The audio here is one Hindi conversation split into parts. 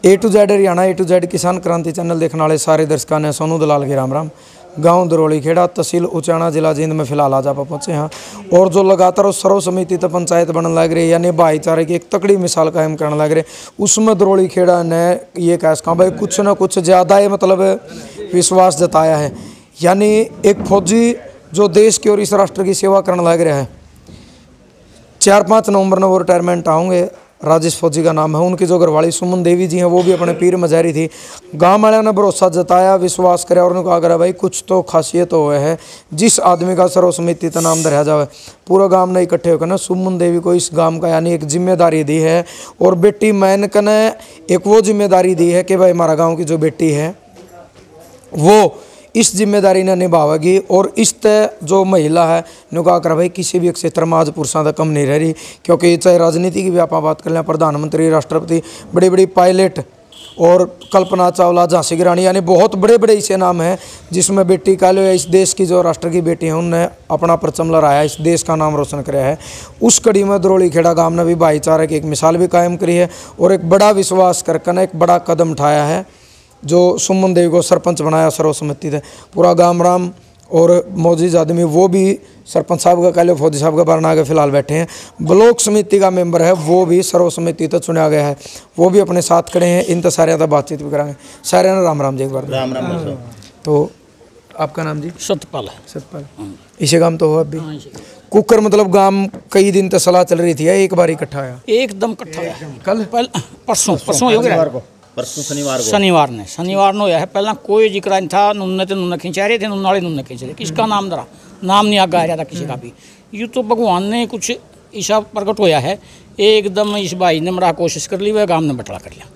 A to Z Haryana A to Z किसान क्रांति चैनल देखने वाले सारे दर्शकों ने सोनू दलाल के राम राम। गांव दरोली खेड़ा तहसील उचाना जिला जींद में फिलहाल आज आप पहुंचे हैं और जो लगातार सर्व समिति तो पंचायत बनने लग रही है, यानी भाईचारे की एक तकड़ी मिसाल कायम करने लग रहे, उसमें दरोली खेड़ा ने ये कह सका भाई कुछ ना कुछ ज़्यादा ही मतलब विश्वास जताया है। यानी एक फौजी जो देश की और इस राष्ट्र की सेवा करने लग रहा है। 4-5 नवंबर में वो रिटायरमेंट आएंगे। राजेश फौजी का नाम है। उनकी जो घरवाली सुमन देवी जी हैं वो भी अपने पीर मजारी थी। गांव वालों ने भरोसा जताया, विश्वास कराया और उन्होंने कहा करा भाई कुछ तो खासियत हो है जिस आदमी का सर्वसमिति का नाम दर्जा जाए। पूरा गांव ने इकट्ठे होकर ना सुमन देवी को इस गांव का यानी एक जिम्मेदारी दी है और बेटी मैन ने एक वो जिम्मेदारी दी है कि भाई हमारा गाँव की जो बेटी है वो इस जिम्मेदारी ने निभावेगी। और इस तय जो महिला है ने कहा कर भाई किसी भी क्षेत्र में आज पुरुषों तक कम नहीं रह रही, क्योंकि चाहे राजनीति की भी आप बात कर लें, प्रधानमंत्री, राष्ट्रपति, बड़ी बड़ी पायलट और कल्पना चावला, झांसी की रानी, यानी बहुत बड़े बड़े ऐसे नाम हैं जिसमें बेटी कह लो इस देश की जो राष्ट्र की बेटी हैं उनने अपना परचम लहराया, इस देश का नाम रोशन कराया है। उस कड़ी में दरोली खेड़ा गांव ने भी भाईचारे की एक मिसाल भी कायम करी है और एक बड़ा विश्वास करके एक बड़ा कदम उठाया है जो सुमन देवी को सरपंच बनाया सर्वसम्मति से। पूरा गांव राम और मौजूद आदमी वो भी सरपंच साहब का कह लो फौजी साहब का बारना आगे फिलहाल बैठे हैं। ब्लॉक समिति का मेंबर है वो भी सर्वसम्मति तो चुना गया है, वो भी अपने साथ खड़े हैं। इन तो सारे तो बातचीत भी कराएंगे। सारे ना राम राम जी एक बार। राम राम। तो आपका नाम जी? सतपाल है। सतपाल। इसे गांव तो हो अभी कुकर मतलब गांव कई दिन तक सलाह चल रही थी, एक बार इकट्ठा आया? एकदम इकट्ठा आया। कल परसों हो गया। परसों शनिवार ने होया है। पहला कोई जिक्र नहीं था, नुन्ने तो नुन्ने खिंचा रहे थे, नुन्नाले नुन्ने खींच रहे, किसका नाम धरा, नाम नहीं आगे आ रहा था किसी का भी। यूँ तो भगवान ने कुछ ऐसा प्रकट होया है एकदम। इस भाई ने मरा कोशिश कर ली, वह गांव ने बटला कर लिया।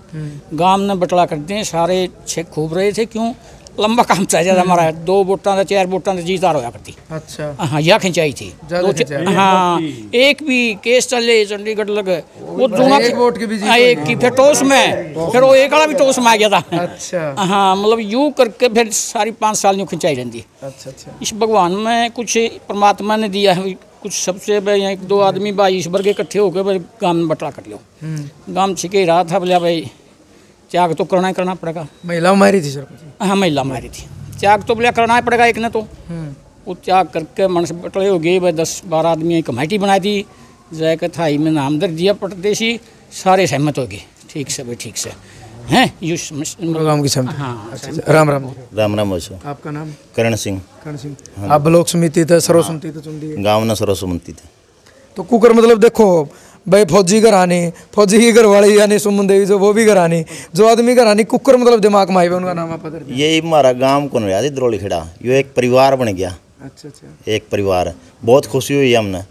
गांव ने बटला करते हैं सारे छेक खूब रहे थे। क्यों लंबा काम चाहिए हमारा, 2 वोटां 4 वोटां जीत हार होया करती। अच्छा हाँ यह खिंचाई थी। हाँ एक भी केस चले चंडीगढ़ लगे वो दोनों एक वोट की भी जीत एक की फिर टोस में, फिर वो एक वाला भी टोस में आ गया था। अच्छा हाँ मतलब यूँ करके फिर सारी 5 साल यूँ खिंचाई रहती। अच्छा अच्छा। इस भगवान में कुछ परमात्मा ने दिया है कुछ सबसे। 1-2 आदमी भाई ईश्वर के इकट्ठे होकर भाई गाँव में बटला कर लो। गाँव छिके रहा था बोलिया भाई त्याग तो करना ही करना पड़ेगा। महिला मारी थी सर? हाँ महिला मारी थी। त्याग तो बोलिया करना ही पड़ेगा एक ने तो। वो त्याग करके मन से बटले हो गए भाई 10-12 आदमी एक कमेटी बनाई थी, जाकर थाई में नाम दर दिया परदेशी, सारे सहमत हो गए ठीक से भाई ठीक से हैं यू गाँव की सहमति। हाँ अच्छा। राम राम। राम राम। आपका नाम? करण सिंह। करण सिंह। आप ब्लॉक समिति थे सर्वसम्मति तो चुन दी गाँव ने सर्वसम्मति थे। तो कुकर मतलब देखो भाई फौजी घरानी, फौजी की घरवाली यानी सुमन देवी जो वो भी घरानी, जो आदमी घरानी कुकर मतलब दिमाग में आई उनका नाम आप पता? ये हमारा गांव कौन रहा दरोली खेड़ा, ये एक परिवार बन गया। अच्छा अच्छा। एक परिवार, बहुत खुशी हुई हमने।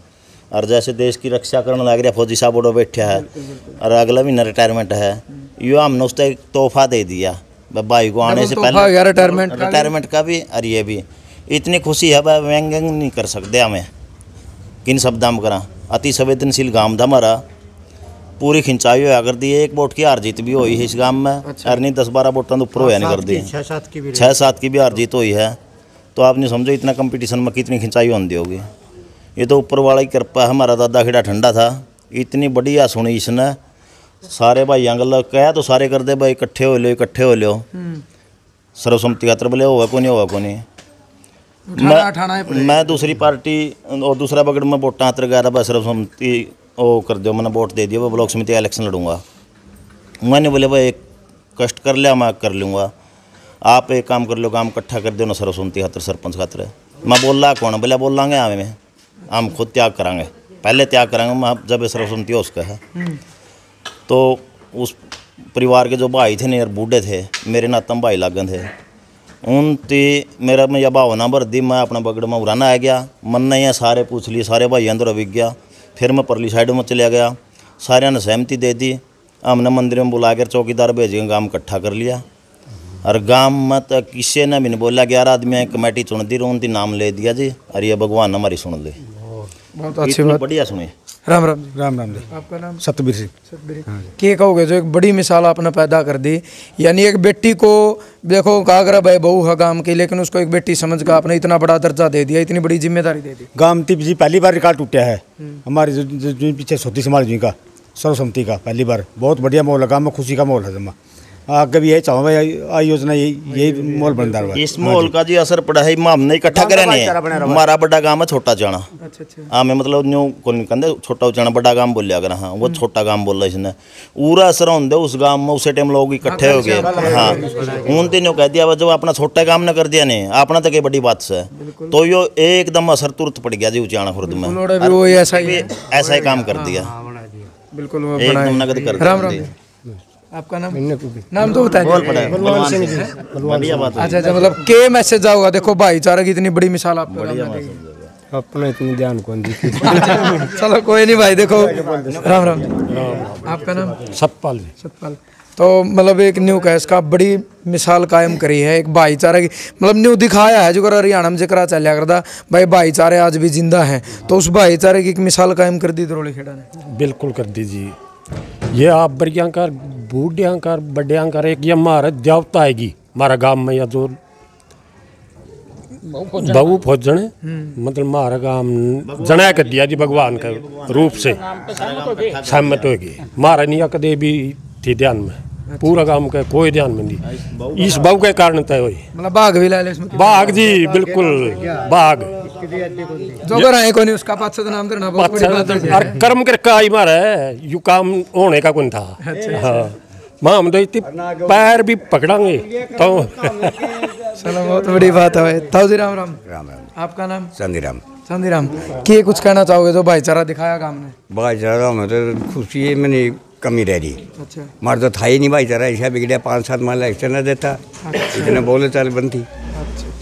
और जैसे देश की रक्षा करने लग रहा फौजी साहब उड़ो बैठा है और अगला महीना रिटायरमेंट है, ये हमने उसका एक तोहफा दे दिया भाई को आने से पहले रिटायरमेंट का भी। और ये भी इतनी खुशी है भाई व्यंग नहीं कर सकते हमें किन शब्द में करा। अति संवेदनशील गांव था हमारा, पूरी खिंचाई होया कर दी। 1 वोट की हार जीत भी हुई है इस गांव में। अच्छा। और नहीं 10-12 वोटों तो ऊपर होया नहीं कर दी, 6-7 की भी हार जीत हुई है। तो आप नहीं समझो इतना कंपटीशन में कितनी खिंचाई होती होगी। ये तो ऊपर वाला की कृपा। हमारा दादा खेड़ा ठंडा था, इतनी बढ़िया सुनी इसने। सारे भाई अंगल कह तो सारे कर दे भाई इकट्ठे हो लो सर्वसम्मति खातर बोले होगा को नहीं। मैं दूसरी पार्टी और दूसरा बगड़ में वोटा हाथ गया था, सर्वसम्मति वो कर दो, मैंने वोट दे दिया, वो ब्लॉक समिति का इलेक्शन लड़ूंगा। मैंने बोले भाई एक कष्ट कर लिया मैं कर लूँगा, आप एक काम कर लो, काम इकट्ठा कर दो ना सर्वसम्मति खातर सरपंच खातर। मैं बोल रहा कौन? बोले बोल लाँगे हमें, हम खुद त्याग करांगे, पहले त्याग करांगे मैं जब सर्वसम्मति हो उसका है। तो उस परिवार के जो भाई थे यार बूढ़े थे, मेरे नातम भाई लागन थे, उनती मेरा में यह भावना भर दी। मैं अपना बगड़ में उड़ाना आ गया, मन नहीं है सारे पूछ लिए, सारे भाई अंदर अभिग गया। फिर मैं परली साइड में चला गया, सारे ने सहमति दे दी। हमने मंदिर में बुला कर चौकीदार भेज के गाँव इकट्ठा कर लिया। और गाँव में तो किसी ने भी नहीं बोला, 11 आदमी कमेटी चुन दी, उनकी नाम ले दिया जी। और ये भगवान हमारी सुन ली, बहुत अच्छी बात, बढ़िया सुनी। राम राम। राम राम जी। आपका नाम? सतबीर सिंह। क्या कहोगे जो एक बड़ी मिसाल आपने पैदा कर दी, यानी एक बेटी को देखो कहा करा भाई बहू है गांव की, लेकिन उसको एक बेटी समझ कर आपने इतना बड़ा दर्जा दे दिया, इतनी बड़ी जिम्मेदारी दे दी। गांव जी पहली बार रिकॉर्ड टूटा है हमारे जो पीछे सोती समाज जी का, सर्वसम्मति का पहली बार बहुत बढ़िया माहौल लगा, मैं खुशी का माहौल है जमा। आगे भी यही चाहूँगा, यही योजना यही माहौल बनता रहा। इस माहौल का जी असर पड़ा है, हमने इकट्ठा करे नहीं है। हमारा बड़ा गांव है छोटा उचाना। हाँ मैं मतलब न्यू कौन कहते छोटा उचाना बड़ा गांव बोल लिया अगर, हाँ वो छोटा गांव बोल रहा इसने पूरा असर होंगे उस गांव में। उसे टाइम लोग इकट्ठे हो गए। हाँ उन तीनों कह दिया जब अपना छोटा काम न कर दिया नहीं अपना तो कई बड़ी बात से, तो यो एकदम असर तुरंत पड़ गया जी उचाना खुर्द में। ऐसा ही काम कर दिया बिल्कुल एकदम नगद कर दिया। आपका नाम तो बताइए। बढ़िया बात। अच्छा मतलब के मैसेज जाओगा, देखो भाईचारे की इतनी बड़ी मिसाल आप अपना इतनी ध्यान कौन दी। चलो कोई नहीं भाई, देखो राम राम। आपका नाम? सतपाल। सतपाल। तो मतलब एक न्यू कैस का बड़ी मिसाल कायम करी है, एक भाईचारे की मतलब न्यू दिखाया है जो हरियाणा में जिक्र चलिया करता भाई भाईचारे आज भी जिंदा हैं, तो उस भाईचारे की एक मिसाल कायम कर दी दरोली खेड़ा ने। बिल्कुल कर दीजिए। ये आप बड़ियांकार बूढ़ियांकार बड्डियांकार एक ये हमारा देवता आएगी हमारा गांव में, या जो बहु फौजन मतलब हमारा गांव जना कर दिया जी भगवान के रूप से सहमत होगी। हमारा नहीं कदे भी थी ध्यान में, पूरा गांव का कोई ध्यान में नहीं, इस बहु के कारण तय हुई। मतलब बाघ भी लाए इसमें? बाघ जी बिल्कुल बाघ जो कर आए कोई नहीं उसका पाछा तो नाम करना बहुत बड़ी बात है। और कर्म करके आई मारा यू काम होने का कौन था। हाँ माँ हम तो इतनी पैर भी पकड़ांगे तो। चलो बहुत बड़ी बात है। ताऊ जी राम राम। राम राम। आपका नाम? चंदीराम। चंदीराम। क्या कुछ कहना चाहोगे जो भाईचारा दिखाया गांव ने? भाईचारा में तो खुशी है, मैंने कमी रह रही। अच्छा हमारा तो था ही नहीं भाईचारा, ऐसा बिगड़िया 5-7 माह इलेक्शन न देता, इतने बोले चाल बनती।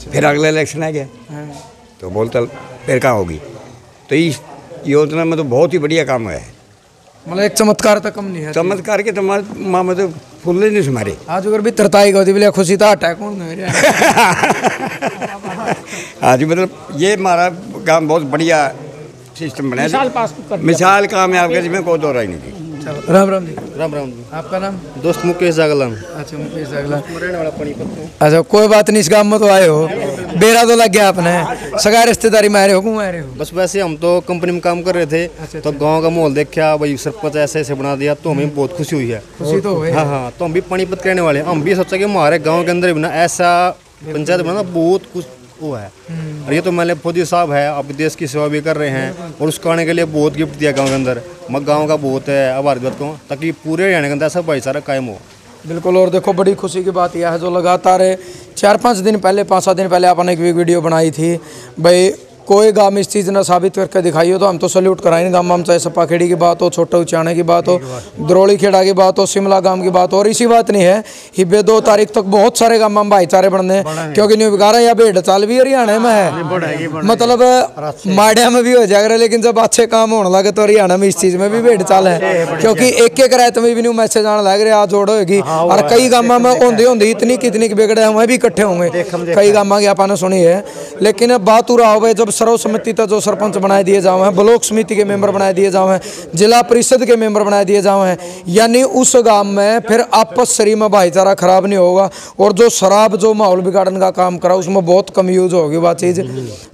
फिर अगला इलेक्शन आ गया तो बोल चाल फिर कहाँ होगी। तो इस योजना में तो बहुत ही बढ़िया काम है, मतलब एक चमत्कार तक कम नहीं है। चमत्कार के तुम्हारे माँ में तो फुल नहीं सुमारे आज अगर भी तरताई होती बोले खुशी था अटैक कौन आज मतलब ये हमारा काम बहुत बढ़िया सिस्टम बनाया, मिसाल काम है आपके जिसमें कोई दो राय नहीं थी। राम राम जी। राम राम जी। आपका नाम? दोस्त मुकेश जागलान। अच्छा मुकेश जागलान। अच्छा कोई बात नहीं, इस गांव में तो आए हो, बेरा तो लग गया आपने, सगा रिश्तेदारी में आ रहे हो, क्यों आ रहे हो? बस वैसे हम तो कंपनी में काम कर रहे थे। तो गांव का माहौल देखा भाई सरपंच ऐसे ऐसे बना दिया तो हमें बहुत खुशी हुई है। खुशी तो हुई। हाँ हाँ तो हम भी पानीपत करने वाले हैं। हम भी सोचा कि हमारे गाँव के अंदर भी ना ऐसा पंचायत बनाना बहुत कुछ वो है। और ये तो मैंने फौजी साहब है, अब देश की सेवा भी कर रहे हैं और उसको आने के लिए बहुत गिफ्ट दिया गांव के अंदर। मैं गांव का बहुत है आभार व्यक्त हूँ ताकि पूरे हरियाणा के अंदर ऐसा भाईचारा कायम हो। बिल्कुल। और देखो बड़ी खुशी की बात यह है जो लगातार 4-5 दिन पहले 5-7 दिन पहले आपने एक वीडियो बनाई थी भाई कोई गांव में इस चीज़ ने साबित करके दिखाई हो तो हम तो सल्यूट कराएंगे। गांव में चाहे सपा खेड़ी की बात हो, छोटा उचाने की बात हो, दरोली खेड़ा की बात हो, शिमला गांव की बात हो, और इसी बात नहीं है हिब्बे 2 तारीख तक बहुत सारे गांव में भाईचारे बनने हैं, क्योंकि न्यू बिगारा या भेड़ चाल भी हरियाणा में है, मतलब माड़िया में भी हो जाएगा। लेकिन जब अच्छे काम होने लगे तो हरियाणा में इस चीज़ में भी भेड़ चाल है, क्योंकि एक रात में भी न्यू मैसेज आने लग रहे आज जोड़ होगी। और कई गाँव में होंगे इतनी कितनी बिगड़े हमें भी इकट्ठे होंगे, कई गाँव की आपने सुनी है। लेकिन बात हो रहा हो जब सर्वसम्मति तक जो सरपंच बनाए दिए जाओ हैं, ब्लॉक समिति के मेंबर बनाए दिए जाओ हैं, जिला परिषद के मेंबर बनाए दिए जाओ हैं, यानी उस गांव में फिर आपस शरीर में भाईचारा खराब नहीं होगा। और जो शराब जो माहौल बिगाड़ने का काम करा उसमें बहुत कम यूज होगी वह चीज़।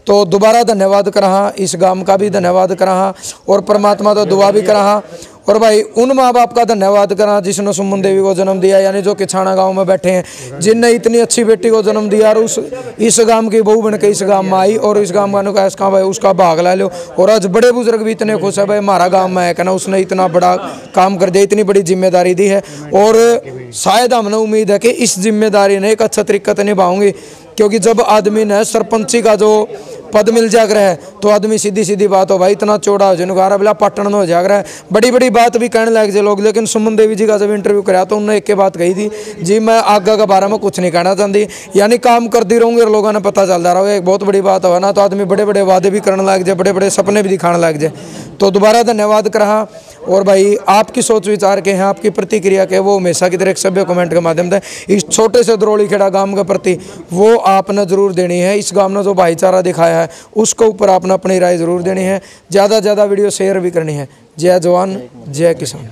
तो दोबारा धन्यवाद करा, इस गांव का भी धन्यवाद करा और परमात्मा तो दुआ भी करा। और भाई उन माँ बाप का धन्यवाद करा जिसने सुमन देवी को जन्म दिया, यानी जो किछाना गांव में बैठे हैं, जिनने इतनी अच्छी बेटी को जन्म दिया और उस इस गांव की बहू बन के इस गांव में आई और इस गांव वालों का इसका भाई उसका भाग ला लो। और आज बड़े बुजुर्ग भी इतने खुश है भाई हमारा गांव में है कहना उसने इतना बड़ा काम कर दिया, इतनी बड़ी जिम्मेदारी दी है। और शायद हमने उम्मीद है कि इस जिम्मेदारी ने एक अच्छा तरीका से निभाऊंगी, क्योंकि जब आदमी ने सरपंची का जो पद मिल जाग रहा है तो आदमी सीधी सीधी बात हो भाई इतना चौड़ा हो जाए बोला पटन में हो जाग रहा है, बड़ी बड़ी बात भी कहने लग जाए लोग। लेकिन सुमन देवी जी का जब इंटरव्यू कराया तो उन्होंने एक के बात कही थी जी मैं आगे के बारे में कुछ नहीं कहना चाहती, यानी काम करती रहूँगी और लोगों ने पता चलता रहा। एक बहुत बड़ी बात हो ना, तो आदमी बड़े बड़े वादे भी करने लग जाए, बड़े बड़े सपने भी दिखाने लग जाए। तो दोबारा धन्यवाद करा। और भाई आपकी सोच विचार के हैं, आपकी प्रतिक्रिया के वो हमेशा की तरह एक सभ्य कमेंट के माध्यम से इस छोटे से दरोली खेड़ा गांव के प्रति वो आपने जरूर देनी है। इस गांव ने जो भाईचारा दिखाया है उसके ऊपर आपने अपनी राय जरूर देनी है, ज़्यादा से ज़्यादा वीडियो शेयर भी करनी है। जय जवान जय किसान।